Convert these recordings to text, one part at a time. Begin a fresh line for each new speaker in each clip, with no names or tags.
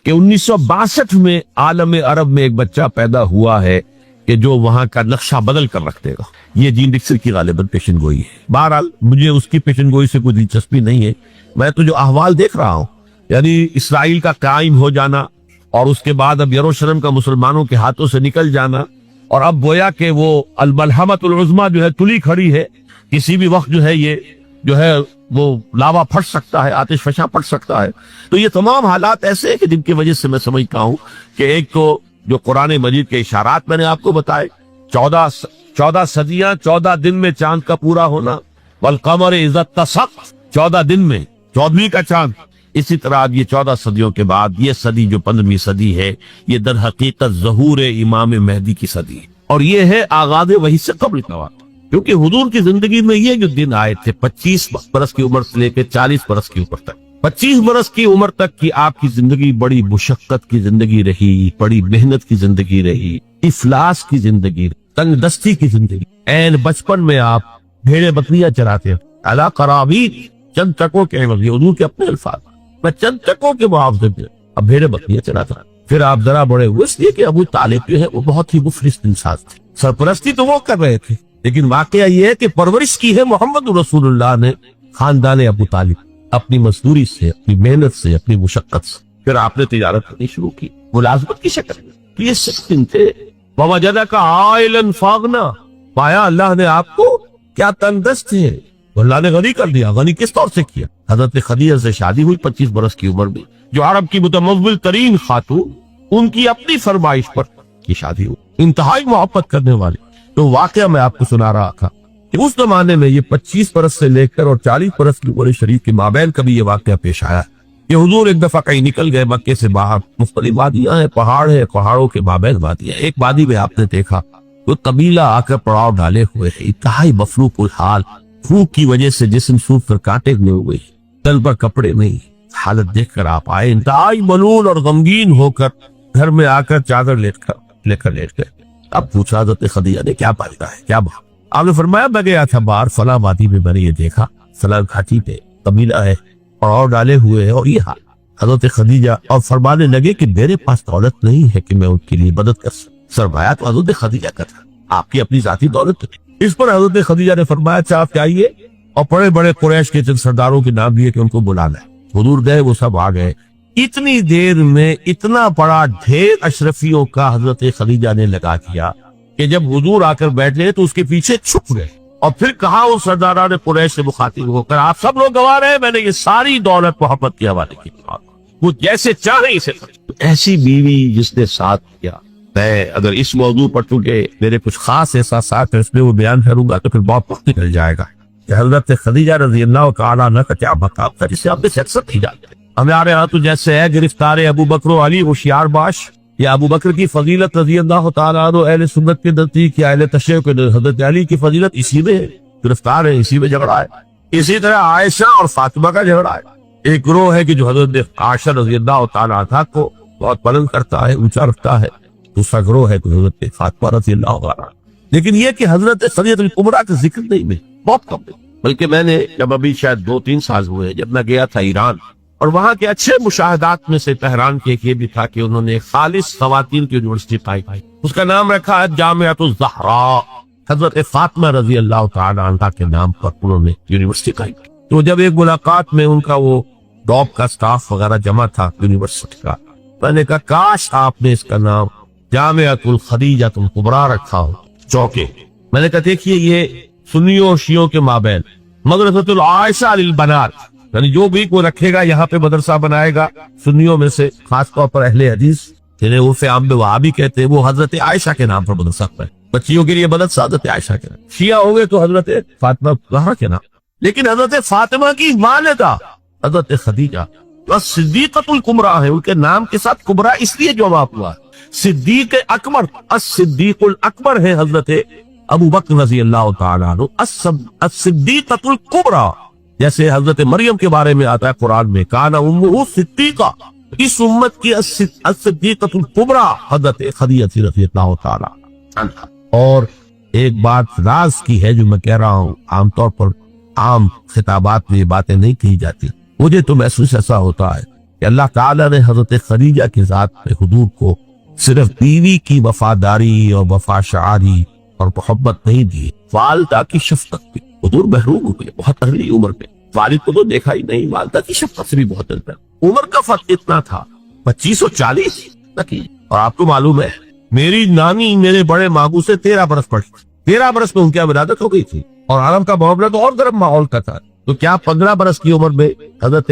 کہ 1962 میں عالم عرب میں ایک بچہ پیدا ہوا ہے کہ جو وہاں کا نقشہ بدل کر رکھ دے گا. یہ جین ڈکسن کی غالباً پیشن گوئی ہے. بہرحال مجھے اس کی پیشن گوئی سے کوئی دلچسپی نہیں ہے. میں تو جو احوال دیکھ رہا ہوں، یعنی اسرائیل کا قائم ہو جانا اور اس کے بعد اب یروشلم کا مسلمانوں کے ہاتھوں سے نکل جانا، اور اب گویا کہ وہ الملحمۃ العظمیٰ جو ہے تلی کھڑی ہے، کسی بھی وقت جو ہے یہ جو ہے وہ لاوا پھٹ سکتا ہے، آتش فشاں پڑ سکتا ہے. تو یہ تمام حالات ایسے ہیں کہ جن کی وجہ سے میں سمجھتا ہوں کہ ایک تو جو قرآن مجید کے اشارات میں نے آپ کو بتائے، 14 صدیاں 14 دن میں چاند کا پورا ہونا، والقمر اذا اتسق، 14 دن میں 14ویں کا چاند. اسی طرح اب یہ 14 صدیوں کے بعد یہ صدی جو 15ویں صدی ہے، یہ در حقیقت ظہور امام مہدی کی صدی ہے، اور یہ ہے آغاز وحی سے قبل کا وقت. کیونکہ حضور کی زندگی میں یہ جو دن آئے تھے 25 برس کی عمر سے لے کے 40 برس کی عمر تک، 25 برس کی عمر تک کی آپ کی زندگی بڑی مشقت کی زندگی رہی، بڑی محنت کی زندگی رہی، افلاس کی زندگی، تنگ دستی کی زندگی. این بچپن میں آپ بھیڑے بکریاں چراتے ہیں، علی قرابین، چند ٹکوں کے عوض، یہ حضور کے اپنے الفاظ، میں چند ٹکوں کے معاوضے پہ اب بھیڑے بکریاں چراتا. پھر آپ ذرا بڑے ہوئے، اس لیے کہ ابو طالب جو ہے وہ بہت ہی مفلس انسان تھے. سرپرستی تو وہ کر رہے تھے، لیکن واقعہ یہ ہے کہ پرورش کی ہے محمد رسول اللہ نے خاندان ابو طالب، اپنی مزدوری سے، اپنی محنت سے، اپنی مشقت سے. پھر آپ نے تجارت کرنی شروع کی ملازمت کی شکل میں. یہ سکن تھے. وَوَجَدَكَ عَائِلًا فَأَغْنَىٰ، پایا اللہ نے آپ کو کیا تندرست ہے، اللہ نے غنی کر دیا. غنی کس طور سے کیا؟ حضرت خدیجہ سے شادی ہوئی 25 برس کی عمر میں، جو عرب کی متمول ترین خاتون، ان کی اپنی فرمائش پر کی شادی ہوئی، انتہائی محبت کرنے والی. تو واقعہ میں آپ کو سنا رہا تھا کہ اس زمانے میں یہ 25 برس سے لے کر اور 40 برس کی عمر شریف کے مابین کبھی یہ واقعہ پیش آیا کہ حضور ایک دفعہ کہیں نکل گئے مکے سے باہر. مختلف وادیاں ہیں، پہاڑ ہے، پہاڑوں کے مابین وادیاں. ایک وادی میں آپ نے دیکھا وہ قبیلہ آ کر پڑاؤ ڈالے ہوئے ہے، انتہائی مفروق الحال، بھوک کی وجہ سے جسم سوکھ کر کانٹے ہوئے ہوئے، تن پر کپڑے نہیں. حالت دیکھ کر آپ آئے انتہائی ملول اور غمگین ہو کر، گھر میں آ کر چادر لے کر لیٹ گئے. اب پوچھا حضرت خدیجہ نے کیا پائدہ ہے، کیا بات؟ آپ نے فرمایا میں گیا تھا باہر فلاں وادی میں، میں نے یہ دیکھا فلاں گھاٹی پہ قبیلہ ہے اور ڈالے ہوئے ہیں، اور یہ حال. حضرت خدیجہ اور فرمانے لگے کہ میرے پاس دولت نہیں ہے کہ میں ان کے لیے مدد کر سکوں. سرمایہ تو حضرت خدیجہ کا تھا، آپ کی اپنی ذاتی دولت نہیں. اس پر حضرت خدیجہ نے فرمایا اچھا آپ چاہیے، اور بڑے بڑے قریش کے چند سرداروں کے نام دیے کہ ان کو بلانا ہے. حضور گئے، وہ سب آ گئے. اتنی دیر میں اتنا بڑا ڈھیر اشرفیوں کا حضرت خدیجہ نے لگا دیا کہ جب حضور آ کر بیٹھ گئے تو اس کے پیچھے چھپ گئے، اور پھر کہا ان سرداران قریش سے مخاطب ہو کر آپ سب لوگ گواہ رہے، میں نے یہ ساری دولت محبت کے حوالے کی، وہ جیسے چاہے اسے. ایسی بیوی جس نے ساتھ کیا. میں اگر اس موضوع پر چونکہ میرے کچھ خاص احساسات ہیں اس میں وہ بیان کروں گا تو پھر بہت وقت نکل جائے گا کہ حضرت خدیجہ رضی اللہ تعالیٰ عنہ کا کیا مقام تھا جسے آپ سے اکثر نہیں جانتے. ہمارے یہاں تو جیسے ہے گرفتار ابو بکر و علی ہوشیار باش، یا ابو بکر کی فضیلت رضی اللہ تعالیٰ عنہ اہل سنت کے نزدیک، یا اہل تشیع کے حضرت علی کی فضیلت اسی میں ہے، گرفتار ہے، اسی میں جھگڑا ہے. اسی طرح عائشہ اور فاطمہ کا جھگڑا ہے. ایک گروہ ہے کہ جو حضرت عائشہ رضی اللہ تعالیٰ عنہ کو بہت بلند کرتا ہے، اونچا رکھتا ہے. دوسرا گروہ ہے کہ حضرت فاطمہ رضی اللہ عنہ. لیکن یہ کہ حضرت خدیجہ الکبریٰ کا ذکر نہیں، میں بہت کم ہے. بلکہ میں نے جب ابھی شاید 2-3 سال ہوئے جب میں گیا تھا ایران، اور وہاں کے اچھے مشاہدات میں سے تہران کے ایک یہ بھی تھا کہ انہوں نے خالص خواتین کی یونیورسٹی پائی، اس کا نام رکھا ہے جامعۃ الزہراء. حضرت فاطمہ رضی اللہ تعالی عنہا کے نام پر انہوں نے یونیورسٹی پائی. تو جب ایک ملاقات میں ان کا وہ ڈاپ کا سٹاف وغیرہ جمع تھا یونیورسٹی کا، میں نے کہا کاش آپ نے اس کا نام جامعۃ الخدیجہ الکبریٰ رکھا ہو چوکے. میں نے کہا دیکھیے یہ سنیوں اور شیعوں کے مابین مدرسۃ العائشہ للبنات، یعنی جو بھی کوئی رکھے گا یہاں پہ مدرسہ بنائے گا سنیوں میں سے، خاص طور پر اہل حدیث جنہیں عرف عام میں وہابی کہتے ہیں، وہ حضرت عائشہ کے نام پر مدرسہ بنائے. بچیوں کے لیے مدرسہ حضرت عائشہ کے نام، شیعہ ہو گئے تو حضرت فاطمہ زہرا کے نام. لیکن حضرت فاطمہ کی والدہ حضرت خدیجہ صدیقۃ الکبریٰ ہے، ان کے نام کے ساتھ کبریٰ اس لیے جواب ہوا. صدیق اکبر، الصدیق الاکبر ہے حضرت ابو بکر رضی اللہ تعالیٰ عنہ. الصدیقۃ الکبریٰ جیسے حضرت مریم کے بارے میں آتا ہے قرآن میں کانا امہ صدیقہ، اس امت کی الصدیقۃ الکبریٰ حضرت خدیجہ رضی اللہ تعالیٰ عنہ. اور ایک بات راز کی ہے جو میں کہہ رہا ہوں، عام طور پر عام خطابات میں یہ باتیں نہیں کہی جاتی. مجھے تو محسوس ایسا ہوتا ہے کہ کہ اللہ تعالیٰ نے حضرت خدیجہ کی ذات میں حضور کو صرف بیوی کی وفاداری اور وفا شعاری اور محبت نہیں دی، والدہ کی شفقت بھی۔ حضور محروم ہوئے بہت ارلی عمر میں، والد کو تو دیکھا ہی نہیں، والدہ کی شفقت سے بھی بہت ڈرتا۔ عمر کا فرق اتنا تھا 25 اور 40 تک، اور آپ کو معلوم ہے میری نانی میرے بڑے ماموں سے 13 برس پڑی، 13 برس میں ان کی ولادت ہو گئی تھی، اور عالم کا معاملہ تو اور گرم ماحول کا تھا۔ تو کیا 15 برس کی عمر میں حضرت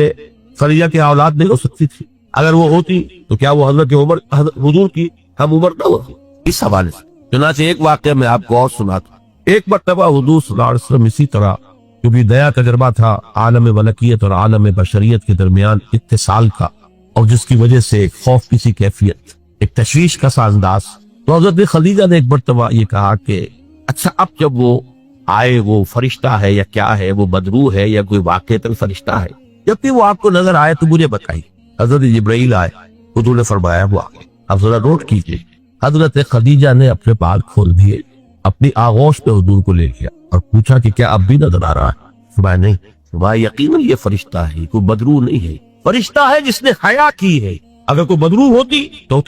خدیجہ کی اولاد نہیں ہو سکتی تھی؟ اگر وہ ہوتی تو کیا وہ حضرت عمر حضور کی ہم عمر نہ ہوتی؟ اس حوالے سے چنانچہ ایک واقعہ میں آپ کو اور سناتا ہوں۔ ایک مرتبہ حضور صلی اللہ علیہ وسلم اسی طرح جو بھی نیا تجربہ تھا عالم ملکیت اور عالم بشریت کے درمیان اتصال کا، اور جس کی وجہ سے ایک خوف کی سی کیفیت، ایک تشویش کا سا انداز، تو حضرت خدیجہ نے ایک مرتبہ یہ کہا کہ اچھا اب جب وہ آئے وہ فرشتہ ہے یا کیا ہے، وہ بدرو ہے یا کوئی واقعتاً فرشتہ ہے، جب بھی وہ آپ کو نظر آئے تو مجھے بتائیے۔ حضرت جبرائیل آئے، حضور نے فرمایا وہ آگے، اب ذرا نوٹ کیجئے، حضرت خدیجہ نے اپنے بال کھول دیے، اپنی آغوش پہ حضور کو لے لیا اور پوچھا کہ کیا اب بھی نظر آ رہا ہے؟ فرمایا نہیں، فرمایا یقیناً یہ فرشتہ ہے، کوئی بدرو نہیں ہے، فرشتہ ہے جس نے حیا کی ہے، اگر کوئی بدرو ہوتی تو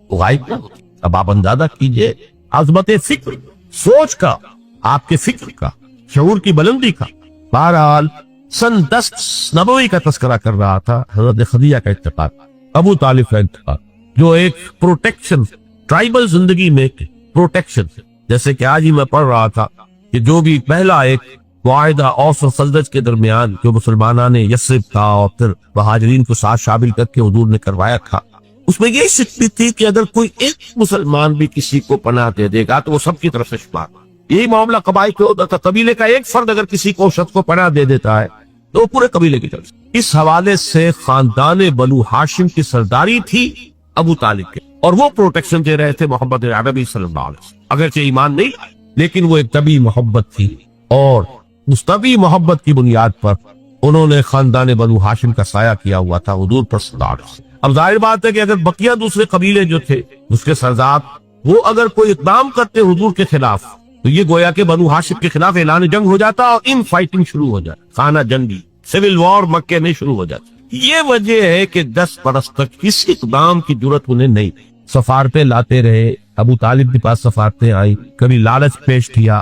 غائب نہ ہوتی۔ اب آپ اندازہ کیجئے عظمت فکر، سوچ کا، آپ کے فکر کا، شعور کی بلندی کا۔ بہرحال سن 10 نبوی کا تذکرہ کر رہا تھا، حضرت خدیجہ کا انتقال، ابو طالب کا انتقال، جو ایک پروٹیکشن، ٹرائبل زندگی میں پروٹیکشن، جیسے کہ آج ہی میں پڑھ رہا تھا کہ جو بھی پہلا ایک معاہدہ اوس و خزرج کے درمیان جو مسلمانوں نے یثرب تھا اور پھر مہاجرین کو ساتھ شامل کر کے حضور نے کروایا تھا، اس میں یہ شک بھی تھی کہ اگر کوئی ایک مسلمان بھی کسی کو پناہ دے دے گا تو وہ سب کی طرف سے شمار۔ یہی معاملہ قبائل پہ ہوتا تھا، قبیلے کا ایک فرد اگر کسی کو شخص کو پناہ دے دیتا ہے تو وہ پورے قبیلے کی طرف سے۔ اس حوالے سے خاندان بنو ہاشم کی سرداری تھی ابو طالب کے، اور وہ پروٹیکشن دے رہے تھے محمد عربی صلی اللہ علیہ وسلم۔ اگرچہ ایمان نہیں لیکن وہ ایک طبی محبت تھی، اور اس طبی محبت کی بنیاد پر انہوں نے خاندان بنو ہاشم کا سایہ کیا ہوا تھا حضور پر صلی اللہ علیہ وسلم۔ اب ظاہر بات ہے کہ اگر بقیہ دوسرے قبیلے جو تھے اس کے سردار وہ اگر کوئی اقدام کرتے حضور کے خلاف تو یہ گویا کہ بنو ہاشم کے خلاف اعلان جنگ ہو جاتا اور ان فائٹنگ شروع ہو جاتا، خانہ جنگی، سول وار مکے میں شروع ہو جاتا۔ یہ وجہ ہے کہ 10 برس تک اس اقدام کی جرت انہیں نہیں۔ سفارتیں لاتے رہے، ابو طالب کے پاس سفارتیں آئی، کبھی لالچ پیش کیا،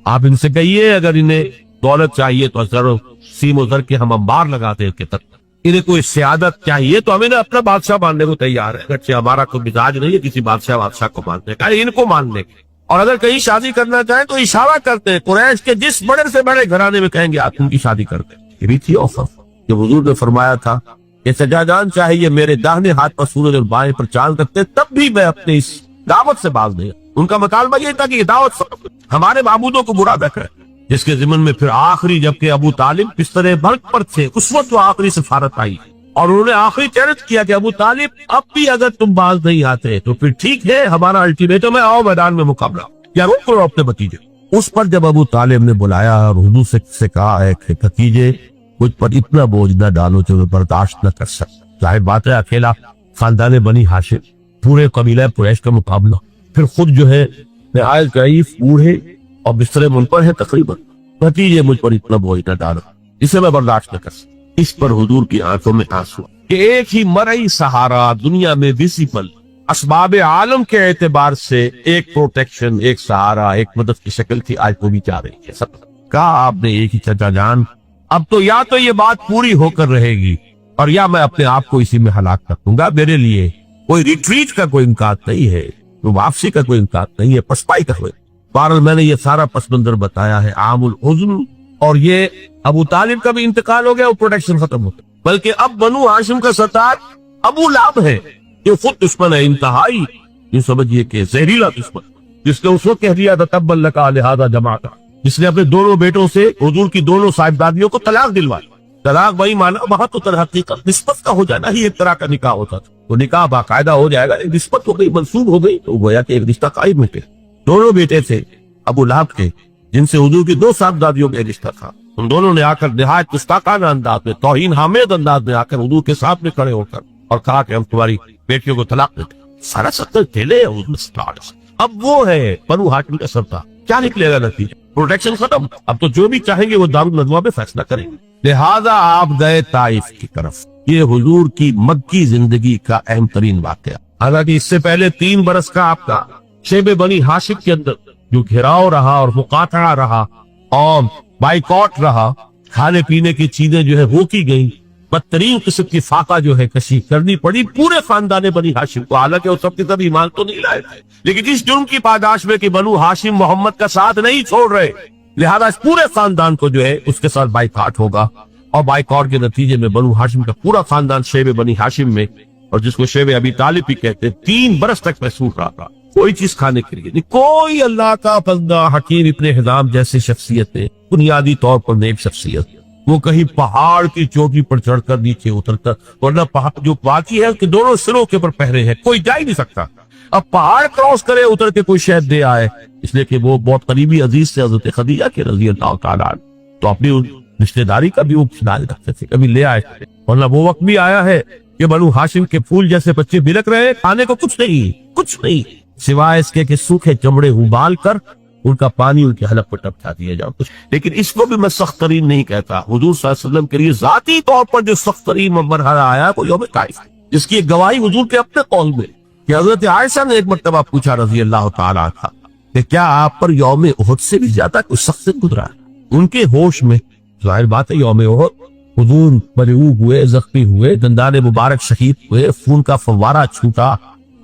آپ ان سے کہیے اگر انہیں دولت چاہیے تو ضرور سیم و زر کے ہم انبار لگاتے ہیں کہ تک، انہیں کوئی سیادت چاہیے تو ہمیں اپنا بادشاہ ماننے کو تیار ہے، اگرچہ ہمارا کوئی مزاج نہیں ہے کسی بادشاہ کو ماننے کا، ان کو ماننے کے، اور اگر کہیں شادی کرنا چاہیں تو اشارہ کرتے ہیں قریش کے جس بڑے سے بڑے گھرانے میں کہیں گے آپ ان کی شادی کرتے ہیں۔ یہ بھی تھی آفر کہ حضور نے فرمایا تھا کہ سجا جان چاہیے میرے داہنے ہاتھ پر سورج اور بائیں پر چاند رکھتے تب بھی میں اپنے اس دعوت سے باز نہیں۔ ان کا مطالبہ یہ تھا کہ یہ دعوت ہمارے معبودوں کو برا بیٹھا ہے، جس کے ضمن میں پھر آخری جبکہ ابو طالب بستر مرگ پر تھے اس وقت وہ آخری سفارت آئی اور انہوں نے آخری چیلنج کیا کہ ابو طالب اب بھی اگر تم باز نہیں آتے تو پھر ٹھیک ہے ہمارا الٹیمیٹم ہے، آؤ میدان میں مقابلہ یا روک کرو اپنے بتیجے۔ اس پر جب ابو طالب نے بلایا اور حضور سے کہا ہے کہ بتیجے مجھ پر اتنا بوجھ نہ ڈالو جو میں برداشت نہ کر سکتا، ظاہر بات ہے اکیلا خاندان بنی ہاشم، پورے قبیلہ قریش کا مقابلہ، پھر خود جو ہے نہایت ضعیف بوڑھے اور بستر منپر ہے تقریباً، بھتیجے مجھ پر اتنا بوجھ نہ ڈالو، اسے میں برداشت نہ کر سکتا۔ اس پر حضور کی آنکھوں میں آنسو کہ ایک ہی مرئی سہارا دنیا میں ویزیبل اسباب عالم کے اعتبار سے ایک پروٹیکشن، ایک سہارا، ایک مدد کی شکل تھی، آج وہ بھی جا رہی ہے۔ سب کہا آپ نے ایک ہی چچا جان، اب تو یا تو یہ بات پوری ہو کر رہے گی اور یا میں اپنے آپ کو اسی میں ہلاک کر دوں گا، میرے لیے کوئی ریٹریٹ کا کوئی امکان نہیں ہے، کوئی واپسی کا کوئی امکان نہیں ہے، پسپائی کا کوئی۔ بہرحال میں نے یہ سارا پس منظر بتایا ہے عام الحزن، اور یہ ابو طالب کا بھی انتقال ہو گیا اور پروٹیکشن ختم ہو گیا، بلکہ اب بنو ہاشم کا سردار ابو لہب ہے جو خود دشمن ہے انتہائی، یہ سمجھیے کہ زہریلا دشمن، جس نے اس وقت کہہ دیا تھا تب لکا لہذا جماعتا، جس نے اپنے دونوں بیٹوں سے حضور کی دونوں صاحبزادیوں کو طلاق دلوائی۔ طلاق بھائی مانا وہاں تو در حقیقت نسبت کا ہو جانا ہی ایک طرح کا نکاح ہوتا تھا، تو نکاح باقاعدہ ہو جائے گا، ایک نسبت ہو گئی، منسوب ہو گئی، تو گویا کہ ایک رشتہ قائم ہوتے۔ دونوں بیٹے تھے ابو لہب کے جن سے حضور کی 2 صاحبزادیوں کا رشتہ تھا، ان دونوں نے آ کر نہایت گستاخانہ انداز میں، توہین آمیز انداز میں آ کر حضور کے سامنے کھڑے ہو کر اور کہا کہ ہم تمہاری بیٹیوں کو طلاق دیتے ہیں۔ سارا ستر ٹھیلے اب وہ ہے بنو ہاشم کا سردار، کیا نکلے گا نتیجہ؟ پروٹیکشن ختم، اب تو جو بھی چاہیں گے وہ دارالندوا میں فیصلہ کریں گے۔ لہذا آپ گئے طائف کی طرف. یہ حضور کی مکی زندگی کا اہم ترین واقعہ. حالانکہ اس سے پہلے 3 برس کا آپ کا شیب بنی ہاشم کے اندر جو گھراؤ رہا اور مقاطعہ رہا اور بائیکاٹ رہا، کھانے پینے کی چیزیں جو ہے روکی گئیں، بدترین قسم کی فاقہ جو ہے کشی کرنی پڑی پورے خاندان بنی ہاشم کو. حالانکہ وہ سب کے سب ایمان تو نہیں لائے تھے، لیکن اس جرم کی پاداش میں کہ بنو ہاشم محمد کا ساتھ نہیں چھوڑ رہے، لہذا اس پورے خاندان کو جو ہے اس کے ساتھ بائیکاٹ ہوگا. اور بائیکاٹ کے نتیجے میں بنو ہاشم کا پورا خاندان شیب بنی ہاشم میں، اور جس کو شیب ابی طالب بھی کہتے ہیں، 3 برس تک محسوس رہا تھا کوئی چیز کھانے کے لیے نہیں. کوئی اللہ کا بندہ حکیم ابن حزام جیسی شخصیت ہے، بنیادی طور پر نیک شخصیت، وہ کہیں پہاڑ کی چوٹی پر چڑھ کر نیچے اتر کر، ورنہ پہاڑ جو باقی ہے اس کے دونوں سروں کے پر پہرے ہیں، کوئی جا ہی نہیں سکتا. اب پہاڑ کراس کرے اتر کے کوئی شہد دے آئے، اس لیے کہ وہ بہت قریبی عزیز سے حضرت خدیجہ کے رضی اللہ تعالیٰ عنہ، تو اپنی رشتہ داری کا بھی وہ خیال رکھتے تھے، کبھی لے آئے. ورنہ وہ وقت بھی آیا ہے کہ بنو ہاشم کے پھول جیسے بچے بلک رہے، کھانے کو کچھ نہیں سوائے اس کے کہ سوکھے چمڑے ابال کر ان کا پانی ان کے حلق پر ٹپکا دیا جاؤ. لیکن اس کو بھی میں سخت ترین نہیں کہتا. حضور صلی اللہ علیہ وسلم کے لیے ذاتی طور پر جو سخت ترین مرحلہ آیا وہ یوم طائف، جس کی ایک گواہی حضور کے اپنے قول میں کہ حضرت عائشہ نے ایک مرتبہ پوچھا رضی اللہ تعالیٰ عنہا کہ کیا آپ پر یوم احد سے بھی زیادہ کوئی سخت دن گزرا ہے؟ ان کے ہوش میں ظاہر بات ہے یوم احد حضور مرعوب ہوئے، زخمی ہوئے، دندان مبارک شہید ہوئے، خون کا فوارہ چھوٹا،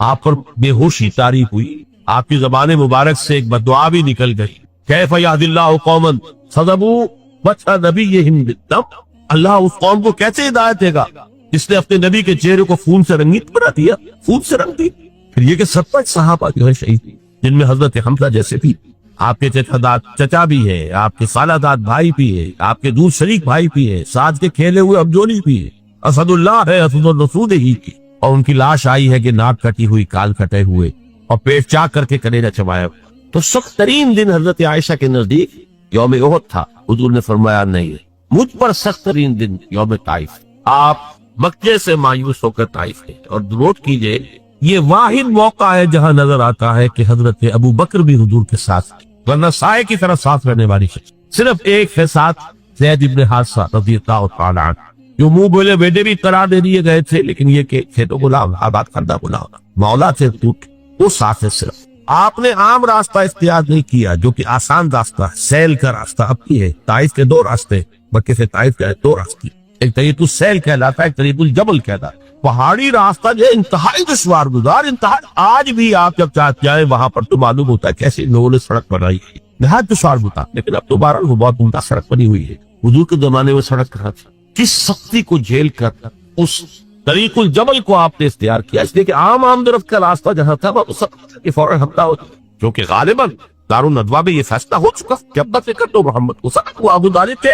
آپ پر بے ہوشی طاری ہوئی، آپ کی زبان مبارک سے ایک بددعا بھی نکل گئی. کیف یہدی اللہ قوما صدبوا وجہ نبیہم بالدم، اللہ اس قوم کو کیسے ہدایت دے گا جس نے اپنے نبی کے چہرے کو خون سے رنگیت بنا دیا، خون سے رنگ دی. پھر یہ کہ 70 صحابہ جو ہے شہید، جن میں حضرت حمزہ جیسے بھی، آپ کے چچا بھی ہے، آپ کے خالہ داد بھائی بھی ہے، آپ کے دور شریک بھائی بھی ہے، ساتھ کے کھیلے ہوئے ابجولی بھی ہے، اسد اللہ ہے، اسد الرسول ہی کی، اور ان کی لاش آئی ہے کہ ناک کٹی ہوئی، کال کٹے ہوئے اور پیٹ چاک کر کے کلیجہ چبایا. تو سخت ترین دن حضرت عائشہ کے نزدیک یوم احد تھا. حضور نے فرمایا نہیں، مجھ پر سخت ترین دن یوم طائف. آپ مکے سے مایوس ہو کر طائف گئے، اور نوٹ کیجئے یہ واحد موقع ہے جہاں نظر آتا ہے کہ حضرت ابو بکر بھی حضور کے ساتھ، ورنہ سائے کی طرح ساتھ رہنے والی شخص صرف ایک ہے ساتھ، زید ابن حارثہ رضی اللہ تعالیٰ عنہ، جو منہ بولے بیٹے بھی قرار دے دیے گئے تھے، لیکن یہ کہ تھے تو غلام، آباد کردہ غلام، مولا سے ٹوٹ وہ ساتھ ہے. صرف آپ نے عام راستہ اختیار نہیں کیا جو کہ آسان راستہ ہے، سیل کا راستہ. اب کی ہے طائف کے 2 راستے، مکے سے طائف کے 2 راستے، ایک طریق السیل کہلاتا ہے، ایک طریق الجبل کہلاتا ہے. پہاڑی راستہ جو انتہائی دشوار گزار، انتہائی، آج بھی آپ جب چاہتے جائیں وہاں پر تو معلوم ہوتا ہے کیسے لوگوں نے سڑک بنائی ہے، نہایت دشوار گزار. لیکن اب دوبارہ وہ بہت عمدہ سڑک بنی ہوئی ہے. حضور کے زمانے میں سڑک کہاں تھی؟ کس سختی کو جھیل کر اس طریق الجبل کو آپ نے اختیار کیا، اس لیے کہ عام درفت کا راستہ جہاں تھا وہ سب فوراً حملہ ہوتا، جو کہ غالباً دارالندوا میں یہ فیصلہ ہو چکا کہ اب تک تو محمد کو سب کو ابو طالب تھے.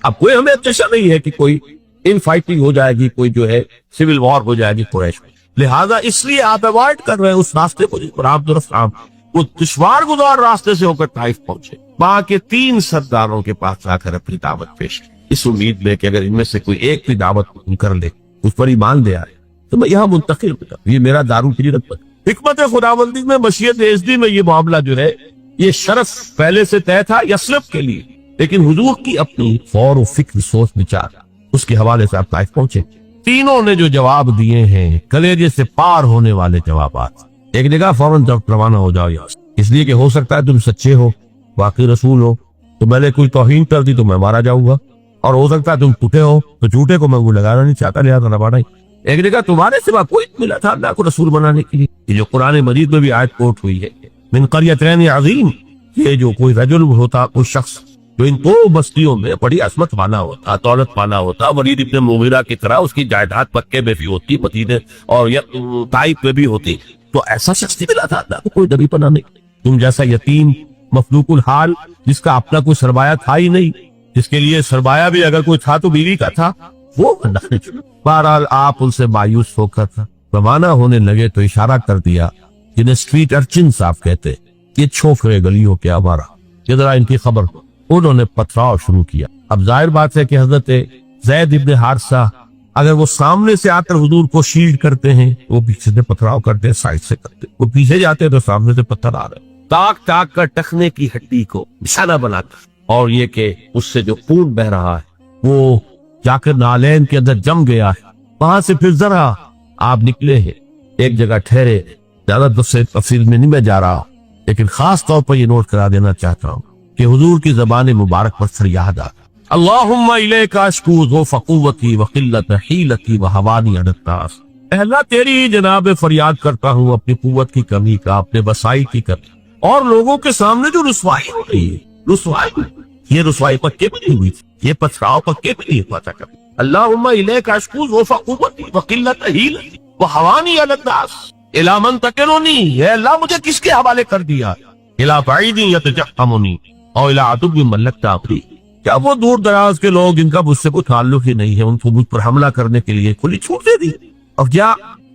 اب کوئی ہمیں اندیشہ نہیں ہے کہ کوئی ان فائٹنگ ہو جائے گی، کوئی جو ہے سول وار ہو جائے گی قریش میں. لہذا اس لیے آپ اوائڈ کر رہے ہیں اس راستے کو جس پر آپ درست وہ دشوار گزار راستے سے ہو کر طائف پہنچے. وہاں کے 3 سرداروں کے پاس جا کر اپنی دعوت پیش کی، اس امید میں کہ اگر ان میں سے کوئی ایک بھی دعوت کر لے، اس پر ایمان لے آئے تو میں یہاں منتقل ہوتا. یہ میرا دارالتجارت پر حکمت خداوندی میں، مشیت ازدی میں یہ معاملہ جو ہے یہ شرف پہلے سے طے تھا یثرب کے لیے، لیکن حضور کی اپنی غور و فکر، سوچ بچار، اس کے حوالے سے آپ طائف پہنچے. تینوں نے جو جواب دیے ہیں کلیجے سے پار ہونے والے جوابات. ایک جگہ فوراً جب روانہ ہو جاؤ یہاں سے، اس لیے کہ ہو سکتا ہے تم سچے ہو، واقعی رسول ہو، تو میں نے کوئی توہین کر دی تو میں مارا جاؤں گا، اور ہو سکتا ہے تم ٹوٹے ہو تو جھوٹے کو میں وہ لگانا نہیں چاہتا، لہٰذا روانہ ہی. ایک جگہ تمہارے سوا کوئی ملا تھا اللہ کو رسول بنانے کے لیے، یہ جو قرآن مجید میں بھی آیت کوٹ ہوئی ہے، من قریتین عظیم، یہ جو کوئی رجل ہوتا، کوئی شخص جو ان 2 بستیوں میں بڑی عظمت والا ہوتا، دولت والا ہوتا، ولید ابن مغیرہ کی طرح اس کی جائیداد مکے میں بھی ہوتی، مدینے اور طائف میں بھی ہوتی، تو ایسا شخص نہیں ملا تھا اللہ کو کوئی نبی بنانے کے لیے. تم جیسا یتیم مفلوق الحال، جس کا اپنا کوئی سرمایہ تھا ہی نہیں، جس کے لیے سرمایہ بھی اگر کوئی تھا تو بیوی کا تھا، وہ اللہ نے چنا. بہرحال آپ ان سے مایوس ہو کر روانہ ہونے لگے تو اشارہ کر دیا، جنہیں اسٹریٹ ارچنز آپ کہتے، یہ چھوکرے گلیوں کے آوارہ، یہ ذرا ان کی خبر ہو. انہوں نے پتھراؤ شروع کیا. اب ظاہر بات ہے کہ حضرت زید ابن حارثہ اگر وہ سامنے سے آ کر حضور کو شیلڈ کرتے ہیں، وہ پیچھے سے پتھراؤ کرتے ہیں، سائڈ سے کرتے، وہ پیچھے جاتے ہیں تو سامنے سے پتھر آ رہے، تاک تاک کر ٹخنے کی ہڈی کو نشانہ بنا کر، اور یہ کہ اس سے جو خون بہ رہا ہے وہ جا کر نالین کے اندر جم گیا ہے. وہاں سے پھر ذرا آپ نکلے ہیں, ایک جگہ ٹھہرے. زیادہ تفصیل میں نہیں میں جا رہا, لیکن خاص طور پر یہ نوٹ کرا دینا چاہتا ہوں کہ حضور کی زبان مبارک پر فریاد آ, اللہم الیک اشکو ضعف قوتی وقلت حیلتی وہوانی علی الناس. اے اللہ تیری جناب فریاد کرتا ہوں اپنی قوت کی کمی کا, اپنے وسائل کی کمی, اور لوگوں کے سامنے جو رسوائی ہو رہی ہے, رسوائی, یہ رسوائی پکے بھی نہیں ہوئی تھی, یہ پتھراؤ پکے بھی نہیں ہوا تھا کبھی. اللہم الیک اشکو ضعف قوتی وقلت حیلتی وہوانی علی الناس. الی من تکلنی, اے اللہ مجھے کس کے حوالے کر دیا, الی بعید یتجہمنی اور الی عدو ملکت امری. کیا وہ دور دراز کے لوگ جن کا مجھ سے کوئی تعلق ہی نہیں ہے, ان کو مجھ پر حملہ کرنے کے لیے کھلی چھوٹ دے دی, اور کیا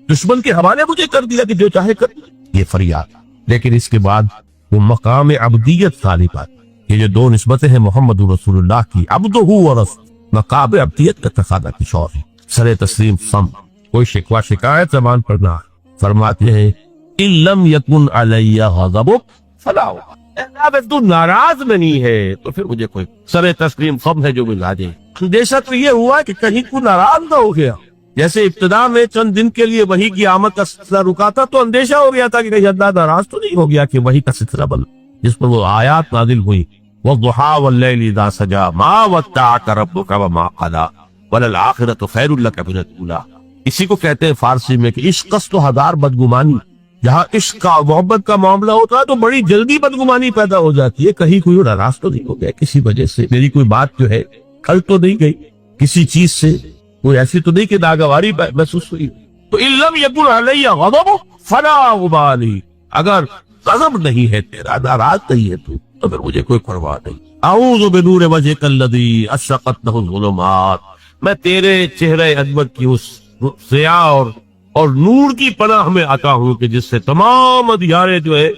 دشمن کے حوالے مجھے کر دیا کہ جو چاہے کر, یہ فریاد. لیکن اس کے بعد وہ مقام عبدیت غالب آتی. یہ جو دو نسبتیں ہیں محمد رسول اللہ کی, عبدہ و رسول, مقام عبدیت کا تقاضا کچھ اور ہے. سر تسلیم سم, کوئی شکوہ شکایت زبان پر نہ. فرماتے ہیں ان لم یکن علی غضبک فلا, اگر تو ناراض نہیں ہے تو پھر مجھے کوئی سر تسلیم خم ہے جو ملا دے. اندیشہ تو یہ ہوا کہ کہیں تو ناراض نہ ہو گیا. جیسے ابتدا میں چند دن کے لیے وحی کی آمد کا سلسلہ رکا تھا تو اندیشہ ہو گیا تھا کہ کہیں اللہ ناراض تو نہیں ہو گیا کہ وحی کا سلسلہ بند, جس پر وہ آیات نازل ہوئی, والضحى واللیل اذا سجى ما ودعك ربك وما قلى وللآخرة خیر لك من الأولى. اسی کو کہتے ہیں فارسی میں کہ عشق تو ہزار بدگمانی. جہاں عشق کا محبت کا معاملہ ہوتا ہے تو بڑی جلدی بدگمانی پیدا ہو جاتی ہے. کہیں کوئی ناراض تو نہیں ہو گیا کسی وجہ سے, میری کوئی بات جو ہے کل تو نہیں گئی, کسی چیز سے کوئی ایسی تو نہیں کہ ناگواری محسوس ہوئی. تو ان لم یکن علی غضب فلا ابالی, اگر غضب نہیں ہے تیرا, ناراض نہیں ہے تو پھر مجھے کوئی پرواہ نہیں. اعوذ بنور وجهک الذی اشرقت له الظلمات, میں تیرے چہرے عظمت کی اس ضیاء اور نور کی پناہ میں آتا ہوں کہ جس سے تمام اندھیارے جو ہے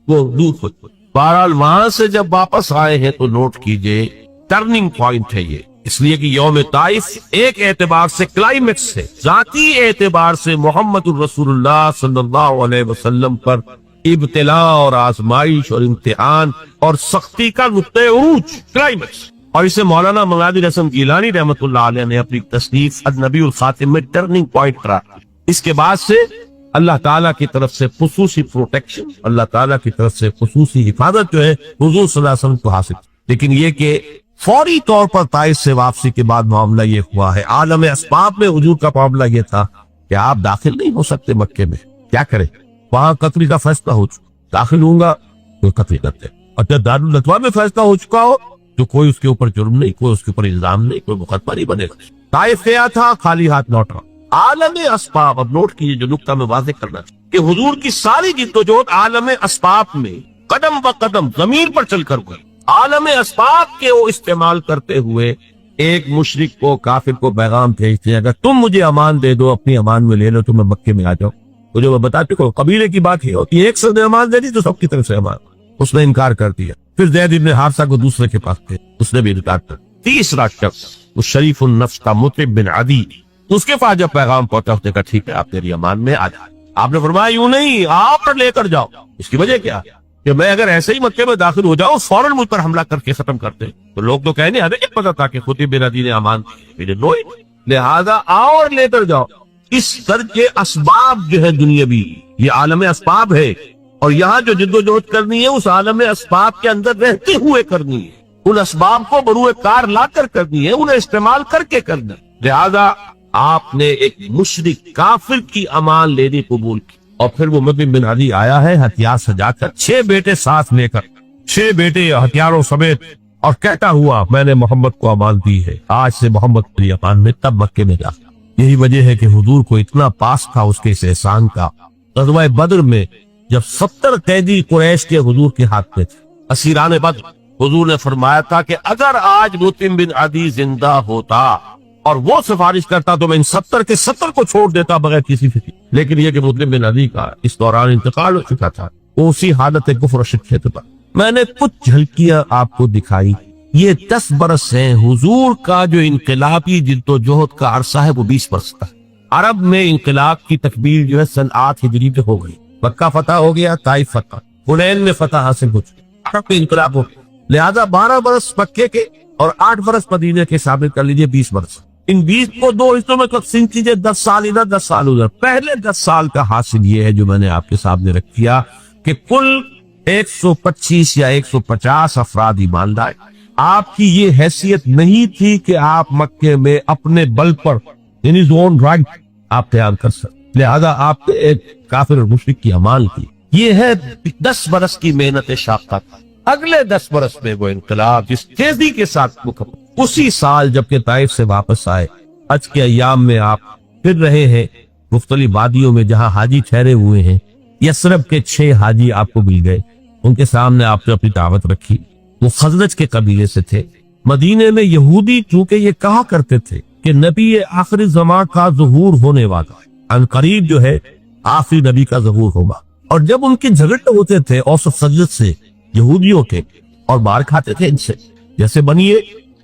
وہ دور ہو. بہرحال وہاں سے جب واپس آئے ہیں تو نوٹ کیجئے ٹرننگ پوائنٹ ہے یہ, اس لیے کہ یوم طائف ایک اعتبار سے کلائمیکس ہے, ذاتی اعتبار سے محمد الرسول اللہ صلی اللہ علیہ وسلم پر ابتلا اور آزمائش اور امتحان اور سختی کا نقطہ عروج, کلائمیکس. اور اسے مولانا منادر حسن گیلانی رحمۃ اللہ علیہ نے اپنی تصنیف النبی الخاتم میں ٹرننگ پوائنٹ قرار دیا. اس کے بعد سے اللہ تعالیٰ کی طرف سے خصوصی پروٹیکشن, اللہ تعالیٰ کی طرف سے خصوصی حفاظت جو ہے حضور صلی اللہ علیہ وسلم کو حاصل. لیکن یہ کہ فوری طور پر طائف سے واپسی کے بعد معاملہ یہ ہوا ہے. عالم اسباب میں حضور کا معاملہ یہ تھا کہ آپ داخل نہیں ہو سکتے مکے میں, کیا کریں, وہاں قتل کا فیصلہ ہو چکا, داخل ہوں گا کوئی قتل کرتے, اور جب دارالندوا میں فیصلہ ہو چکا ہو تو کوئی اس کے اوپر جرم نہیں, کوئی اس کے اوپر الزام نہیں, کوئی مقدمہ نہیں بنے گا. طائف گیا تھا خالی ہاتھ لوٹا. عالم اسباب, اب نوٹ کیجیے جو نقطہ میں واضح کرنا کہ حضور کی ساری جدوجہد عالم اسباب میں قدم بہ قدم زمین پر چل کر ہوئی. عالم اسباب کے وہ استعمال کرتے ہوئے ایک مشرک کو, کافر کو پیغام بھیجتے ہیں, اگر تم مجھے امان دے دو, اپنی امان میں لے لو تو میں مکے میں آ جاؤں. تو جو میں بتا چکا قبیلے کی بات ہی ہوتی ہے, ایک سے امان دے دی تو سب کی طرف سے امان. اس نے انکار کر دیا. پھر زید ابن حارثہ کو دوسرے کے پاس تھے, اس نے بھی انکار کر. تیسرا شخص اس شریف النفس کا مطعم بن عدی, اس کے پاس جب پیغام پہنچا اس نے کہا ٹھیک ہے آپ میری امان میں آ جائیں. آپ نے فرمایا یوں نہیں, آپ لے کر جاؤ. اس کی وجہ کیا کہ میں اگر ایسے ہی مکے میں داخل ہو جاؤں فوراً مجھ پر حملہ کر کے ختم کرتے تو لوگ تو کہنے ہمیں پتا تھا کہ خود بن عدی نے امان دی, لہذا آؤ اور لے کر جاؤ. اس درجے اسباب جو ہے دنیاوی, یہ عالم اسباب ہے, اور یہاں جو جدوجہد کرنی ہے اس عالم اسباب کے اندر رہتے ہوئے کرنی ہے. ان اسباب کو بروئے کار لا کر کرنی ہے, انہیں استعمال کر کے کرنا. لہذا آپ نے ایک مشرک کافر کی امان لینی قبول کی, اور پھر وہ مطعم بن عدی آیا ہے ہتھیار سجا کر, 6 بیٹے ساتھ لے کر, 6 بیٹے ہتھیاروں سمیت, اور کہتا ہوا میں نے محمد کو امان دی ہے, آج سے محمد کی امان میں تب مکے میں جا. یہی وجہ ہے کہ حضور کو اتنا پاس تھا اس کے اس احسان کا. غزوہ بدر میں جب 70 قیدی قریش کے حضور کے ہاتھ میں تھے, اسیران بدر, حضور نے فرمایا تھا کہ اگر آج مطعم بن عدی زندہ ہوتا اور وہ سفارش کرتا تو میں ان 70 کے 70 کو چھوڑ دیتا بغیر کسی فکر. لیکن یہ کہ مطعم بن عدی کا اس دوران انتقال ہو چکا تھا, وہ اسی حالت کفر و شرک میں تھا. میں نے کچھ جھلکیاں آپ کو دکھائی. یہ 10 برس ہیں. حضور کا جو انقلابی جدوجہد کا عرصہ ہے وہ 20 برس کا. عرب میں انقلاب کی تکبیر جو ہے سن 8 ہجری میں ہو گئی. مکہ فتح ہو گیا, طائف فتح, حنین میں فتح حاصل ہو چکی, عرب میں انقلاب ہو گیا. لہذا 12 برس مکے کے اور 8 برس مدینے کے ثابت کر لیجئے 20 برس. ان 20 کو 2 حصوں میں تقسیم کیجئے، 10 سال ادھر 10 سال ادھر. پہلے 10 سال کا حاصل یہ ہے جو میں نے آپ کے سامنے رکھ دیا کہ کل 125 یا 150 افراد ایمان لائے. آپ کی یہ حیثیت نہیں تھی کہ آپ مکے میں اپنے بل پر یعنی زون رائٹ آپ تیار کر سکتے، لہذا آپ ایک کافر اور مشرک کی امان کی. یہ ہے 10 برس کی محنت شاقہ. اگلے 10 برس میں وہ انقلاب جس تیزی کے ساتھ مکمل. اسی سال جب کہ طائف سے واپس آئے، حج کے ایام میں آپ پھر رہے ہیں مختلف وادیوں میں جہاں حاجی ٹھہرے ہوئے ہیں. یثرب کے 6 حاجی آپ کو مل گئے، ان کے سامنے آپ نے اپنی دعوت رکھی. وہ خزرج کے قبیلے سے تھے. مدینے میں یہودی چونکہ یہ کہا کرتے تھے کہ نبی آخری زمان کا ظہور ہونے والا ہے، ان قریب جو ہے آخری نبی کا ظہور ہوگا. اور جب ان کے جھگڑے ہوتے تھے اوس و خزرج سے یہودیوں کے، اور مار کھاتے تھے ان سے، جیسے بنیے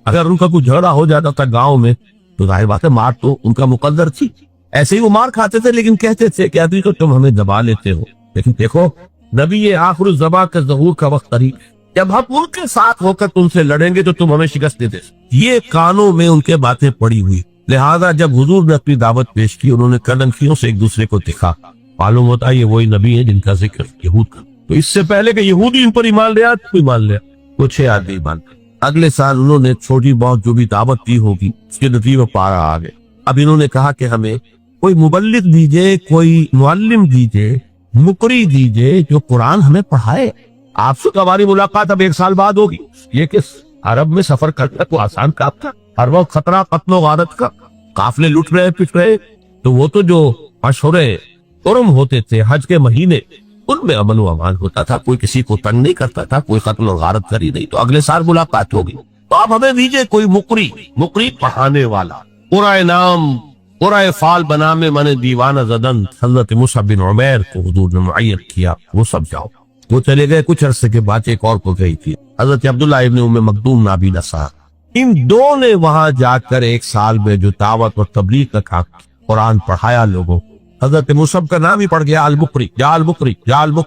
اگر ان کا کوئی جھگڑا ہو جاتا تھا گاؤں میں تو ظاہر بات ہے مار تو ان کا مقدر تھی، ایسے ہی وہ مار کھاتے تھے. لیکن کہتے تھے کہ ابھی تو تم ہمیں دبا لیتے ہو، لیکن دیکھو نبی آخر الزمان کا ظہور کا وقت قریب، جب ہم ان کے ساتھ ہو کر تم سے لڑیں گے تو تم ہمیں شکست دے دے. یہ کانوں میں ان کے باتیں پڑی ہوئی. لہذا جب حضور نے اپنی دعوت پیش کی، انہوں نے کلنکیوں سے ایک دوسرے کو دکھا. معلوم ہوتا ہے یہ وہی نبی ہے جن کا ذکر یہود کا. تو اس سے پہلے کہ یہودی ان پر ایمان لیا تو ایمان لیا کچھ آدمی ایمان. اگلے سال انہوں نے چھوٹی بہت جو بھی دعوت دی ہوگی اس کے نتیجے میں پارا آ گئے. اب انہوں نے کہا کہ ہمیں کوئی مبلغ دیجئے، کوئی معلم دیجئے، مقری دیجئے جو قرآن ہمیں پڑھائے. آپ سے ہماری ملاقات اب 1 سال بعد ہوگی. یہ کہ عرب میں سفر کرنا تو آسان کام تھا، ہر وقت خطرہ قتل و غارت کا، قافلے لٹ رہے پٹ رہے. تو وہ تو جو مشہور حرم ہوتے تھے حج کے مہینے، ان میں امن و امان ہوتا تھا، کوئی کسی کو تنگ نہیں کرتا تھا، کوئی قتل و غارت کری نہیں. تو اگلے سال ملاقات ہوگی. تو آپ ہمیں دیجئے کوئی مقری پڑھانے والا. قرآن نام قرآن فال بنا میں من دیوانہ زدن حضرت مصعب بن عمیر کو حضور نے معین کیا، وہ سب جاؤ. وہ چلے گئے. کچھ عرصے کے بعد ایک اور کو گئی تھی، حضرت عبداللہ ابن ام مکتوم نابینا صاحب. ان دو نے وہاں جا کر 1 سال میں جو دعوت اور تبلیغ کا کام قرآن پڑھایا لوگوں. حضرت مصعب کا نام ہی پڑ گیا المقری،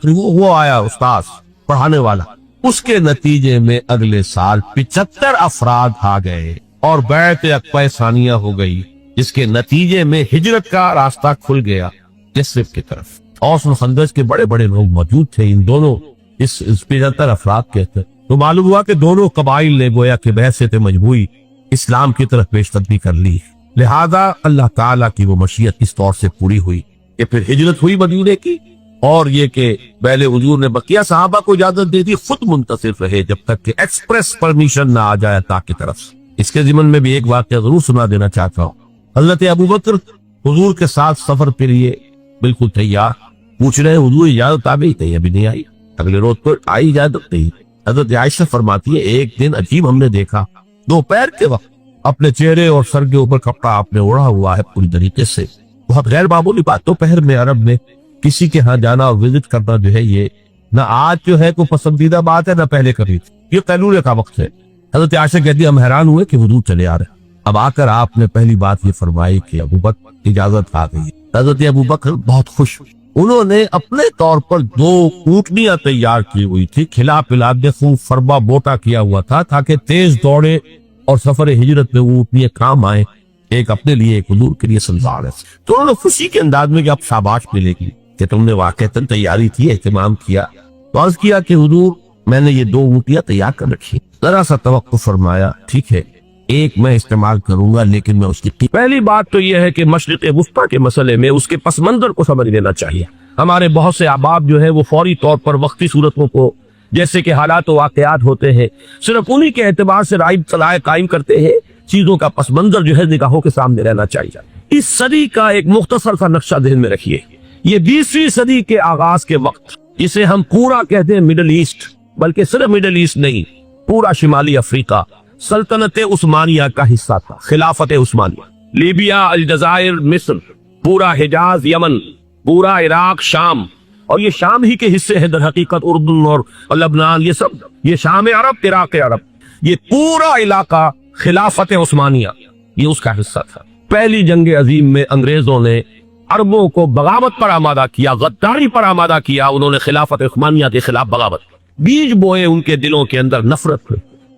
وہ آیا استاذ پڑھانے والا. اس کے نتیجے میں اگلے سال 75 افراد آ گئے اور بیعت عقبہ ثانیہ ہو گئی، جس کے نتیجے میں ہجرت کا راستہ کھل گیا یثرب کی طرف. اوس و خزرج کے بڑے بڑے لوگ موجود تھے. ان دونوں اس 75 افراد کے تھے. تو معلوم ہوا کہ دونوں قبائل نے گویا کہ بحثیت مجموعی اسلام کی طرف پیش قدمی کر لی. لہذا اللہ تعالیٰ کی وہ مشیت اس طور سے پوری ہوئی کہ پھر ہجرت ہوئی مدینے کی. اور یہ کہ پہلے حضور نے بقیہ صحابہ کو اجازت دے دی، خود منتصر رہے جب تک کہ ایکسپریس پرمیشن نہ آ جائے عطا کی طرف سے. اس کے ضمن میں بھی ایک واقعہ ضرور سنا دینا چاہتا ہوں. حضرت ابوبکر حضور کے ساتھ سفر کے لیے بالکل تیار، پوچھ رہے حضور اجازت آ گئی؟ نہیں ابھی نہیں آئی. اگلے روز پر آئی اجازت نہیں. حضرت عائشہ فرماتی ہے ایک دن عجیب ہم نے دیکھا، دوپہر کے وقت اپنے چہرے اور سر کے اوپر کپڑا آپ نے اوڑھا ہوا ہے پوری طریقے سے. بہت غیر معمولی بات. دوپہر میں عرب میں کسی کے ہاں جانا اور وزٹ کرنا جو ہے یہ نہ آج جو ہے کوئی پسندیدہ بات ہے نہ پہلے کبھی تھی. یہ قیلولے کا وقت ہے. حضرت عائشہ کہتی ہے ہم حیران ہوئے کہ حضور چلے آ رہے. اب آ کر آپ نے پہلی بات یہ فرمائی کہ ابوبکر اجازت آ گئی. حضرت ابوبکر بہت خوش. انہوں نے اپنے طور پر 2 اونٹنیاں تیار کی ہوئی تھی، کھلا پلا کے خوب فربا بوٹا کیا ہوا تھا تاکہ تیز دوڑے اور سفر ہجرت میں وہ اونٹنیاں کام آئیں، ایک اپنے لیے ایک حضور کے لیے سنبھال ہے. تو انہوں نے خوشی کے انداز میں کہ اب شاباش ملے گی کہ تم نے واقعتاً تیاری تھی، اہتمام کیا. تو عرض کیا کہ حضور میں نے یہ 2 اونٹیاں تیار کر رکھی، ذرا سا توقع فرمایا. ٹھیک ہے ایک میں استعمال کروں گا، لیکن میں اس کی پہلی بات تو یہ ہے کہ مشرق وسطیٰ کے مسئلے میں اس کے پس منظر کو سمجھ لینا چاہیے. ہمارے بہت سے احباب جو ہے وہ فوری طور پر وقتی صورتوں کو جیسے کہ حالات و واقعات ہوتے ہیں صرف انہی کے اعتبار سے رائے صلاح قائم کرتے ہیں. چیزوں کا پس منظر جو ہے نگاہوں کے سامنے رہنا چاہیے. اس صدی کا ایک مختصر سا نقشہ ذہن میں رکھیے. یہ 20ویں صدی کے آغاز کے وقت جسے ہم پورا کہتے ہیں مڈل ایسٹ، بلکہ صرف مڈل ایسٹ نہیں، پورا شمالی افریقہ سلطنت عثمانیہ کا حصہ تھا. خلافت عثمانیہ، لیبیا، الجزائر، مصر، پورا حجاز، یمن، پورا عراق، شام، اور یہ شام ہی کے حصے ہیں در حقیقت اردن اور لبنان، یہ سب یہ شام عرب، عراق عرب، یہ پورا علاقہ خلافت عثمانیہ یہ اس کا حصہ تھا. پہلی جنگ عظیم میں انگریزوں نے عربوں کو بغاوت پر آمادہ کیا، غداری پر آمادہ کیا. انہوں نے خلافت عثمانیہ کے خلاف بغاوت، بیج بوئے ان کے دلوں کے اندر نفرت.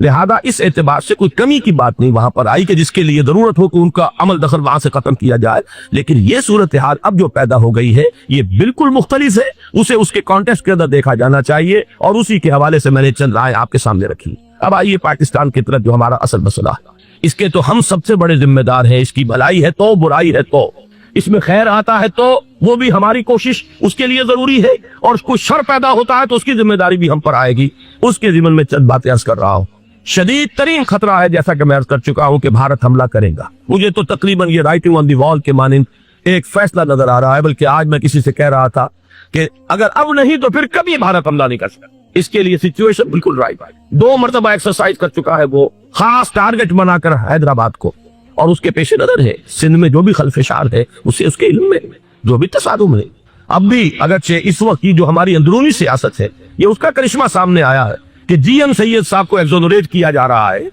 لہذا اس اعتبار سے کوئی کمی کی بات نہیں وہاں پر آئی کہ جس کے لیے ضرورت ہو کہ ان کا عمل دخل وہاں سے ختم کیا جائے. لیکن یہ صورتحال اب جو پیدا ہو گئی ہے یہ بالکل مختلف ہے. اسے اس کے کانٹیکسٹ کے اندر دیکھا جانا چاہیے اور اسی کے حوالے سے میں نے چند رائے آپ کے سامنے رکھی. اب آئیے پاکستان کی طرف جو ہمارا اصل مسئلہ ہے، اس کے تو ہم سب سے بڑے ذمہ دار ہیں. اس کی بھلائی ہے تو، برائی ہے تو، اس میں خیر آتا ہے تو وہ بھی ہماری کوشش اس کے لیے ضروری ہے، اور کوئی شر پیدا ہوتا ہے تو اس کی ذمہ داری بھی ہم پر آئے گی. اس کے ضمن میں چند باتیں عرض کر رہا ہوں. شدید ترین خطرہ ہے جیسا کہ میں عرض کر چکا ہوں کہ بھارت حملہ کرے گا. مجھے تو تقریباً یہ رائٹنگ آن دی وال کے مانند ایک فیصلہ نظر آ رہا ہے، بلکہ آج میں کسی سے کہہ رہا تھا کہ اگر اب نہیں تو پھر کبھی بھارت حملہ نہیں کر سکتا. اس کے لیے سچویشن بالکل رائٹ ہے. 2 مرتبہ ایکسرسائز کر چکا ہے وہ، خاص ٹارگٹ بنا کر حیدرآباد کو، اور اس کے پیش نظر ہے سندھ میں جو بھی خلفشار ہے اسے اس کے علم میں جو بھی تصادم ہے. اب بھی اگرچہ اس وقت کی جو ہماری اندرونی سیاست ہے یہ اس کا کرشمہ سامنے آیا ہے کہ جی ایم سید صاحب کو ایگزونریٹ کیا جا رہا ہے